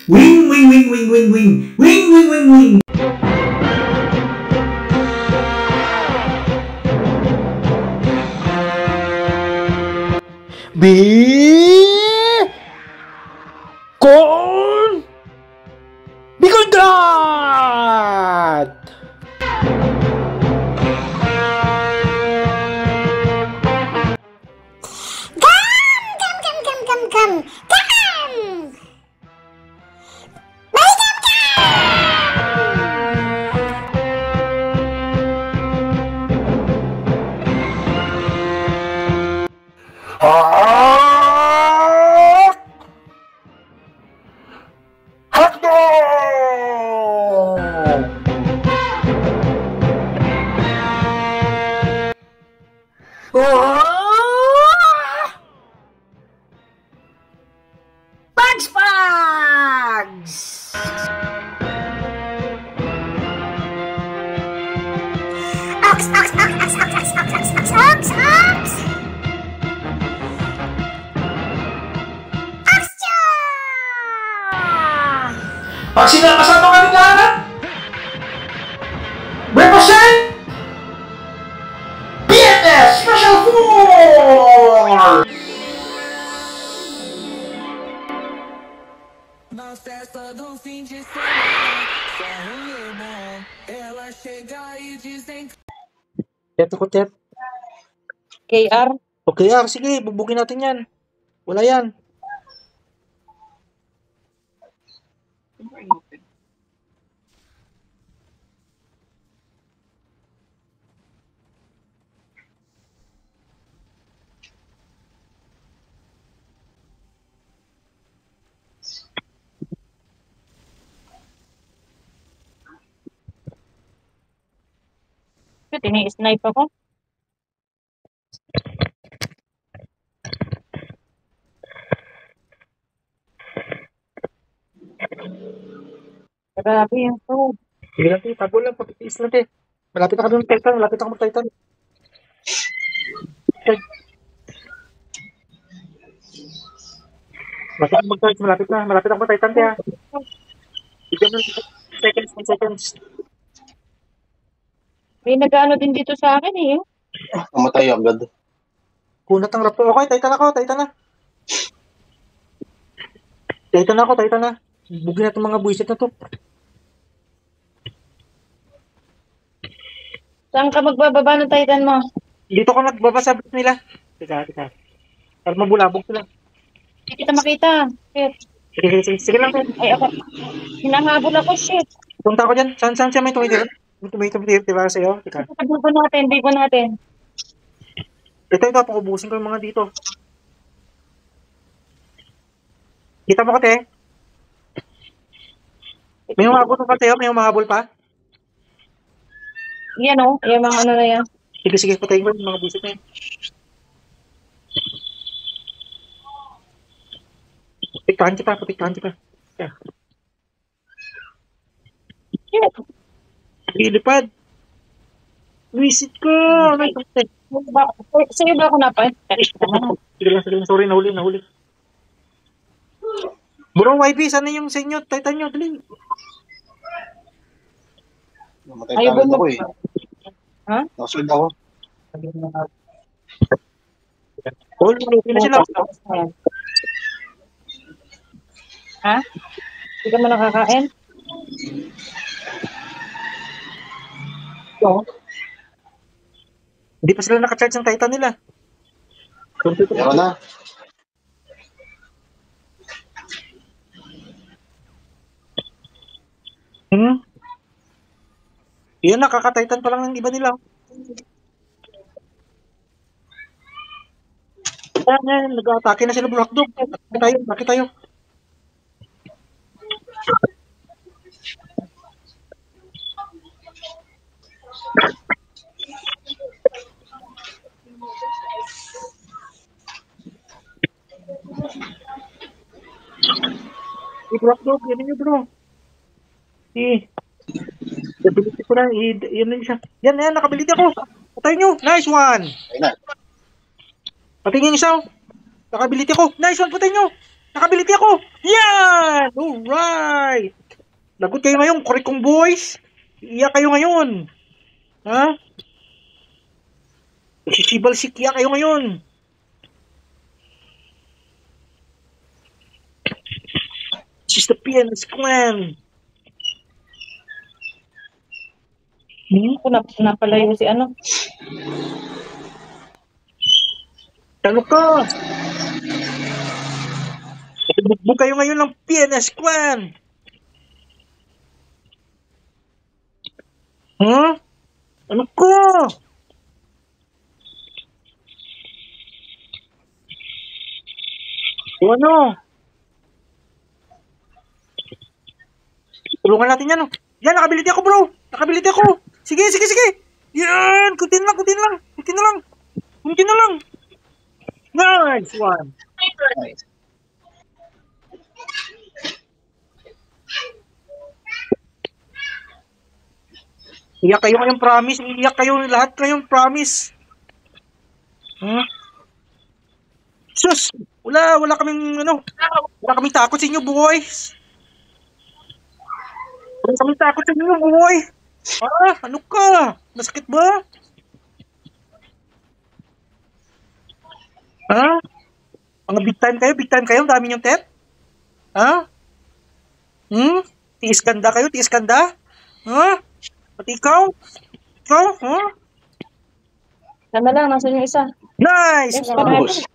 Wing, wing, wing, wing, wing, wing. Wing, wing, wing, wing. Bicondrat! Gam! Bugs! Ox! Sino ang kasama ka rin lahat? Represent BNS Special Force! Na festa do fim de semana, só irmão. Ela chega e dizem. Tet ako, Tet. KR? Okay, sige, bubukin natin yan. Wala yan. Tini-snipe ako. Grabe yung food. Sige lang, Tet. Tago lang. Pagkitiis lang, Tet. Malapit na ka doon, Titan. Malapit ako mag-Titan. Malapit na. Malapit ako mag-Titan, Tet. Bigyan mo ng seconds. May nag-ano din dito sa akin eh. Namatay agad. Kunat ang raptor. Okay, Titan na. Titan na. Bugin na itong mga buwisit na to. Saan ka magbababa ng Titan mo? Dito ka nagbaba sa bit nila. Teka. Para mabulabog sila. Hindi kita makita. Shit. Sige lang, Tet. Ay ako. Hinahabol ako, shit. Punta ako dyan. Saan siya may tumitira? May tumitira, diba sa'yo? Teka. Bigo natin. Ito, pakubusin ko yung mga dito. Kita mo ka, Te? May humahabol pa, Teo? May humahabol pa? Yan o. Yung mga ano na yan. Sige, patayin ko yung mga busit na yan. Protektahan kita. Yeah. Shit. Ilipad. Visit ko. Sa'yo ba ako napan? Sige lang. Sorry, nahuli. Bro, YB, sana yung sa inyo? Titan nyo, dali. Namatay Ayaw agad mo ako eh. Ha? Nakasunod ako. Okay na sila. Ha? Hindi ka mo nakakain? Oo. Hindi pa sila nakacharge ng Titan nila. Meron na. Yan, nakaka-Titan pa lang ng iba nila. Yan, nag-atake na sila Black Dog. Bakit tayo? Black Dog, yan nyo bro. Ability ko na, yan na siya. Yan, nakability ako. Patay nyo, nice one. Ayun na. Patingin isa. Nakability ako, nice one, patay nyo. Nakability ako. Yan! Alright! Lagot kayo ngayon, Kurikong boys. Iiyak kayo ngayon. Ha? Sisibal sikiya kayo ngayon. This is the PNS clan. Ako napalayo si ano. Ano ka? Bugbog kayo ngayon ng PNS clan. Huh? Ano ka? O ano? Tulungan natin yan. Yan, nakability ako bro. Nakability ako. Sige, sige, sige. Yan, kunti na lang, kunti na lang. Kunti na lang. Kunti na lang. Nice one. Iyak kayo ngayong promise. Iyak kayo lahat ngayong promise. Huh? Sus! Wala kaming wala kaming takot sa inyo, boys. Wala kaming takot sa inyo, boy. Ano ka? Nasakit ba? Mga big time kayo, dami niyong tet? Tiis ganda kayo, tiis ganda? Pati ikaw? Ikaw? Sana lang, nasa yung isa. Nice! Yes,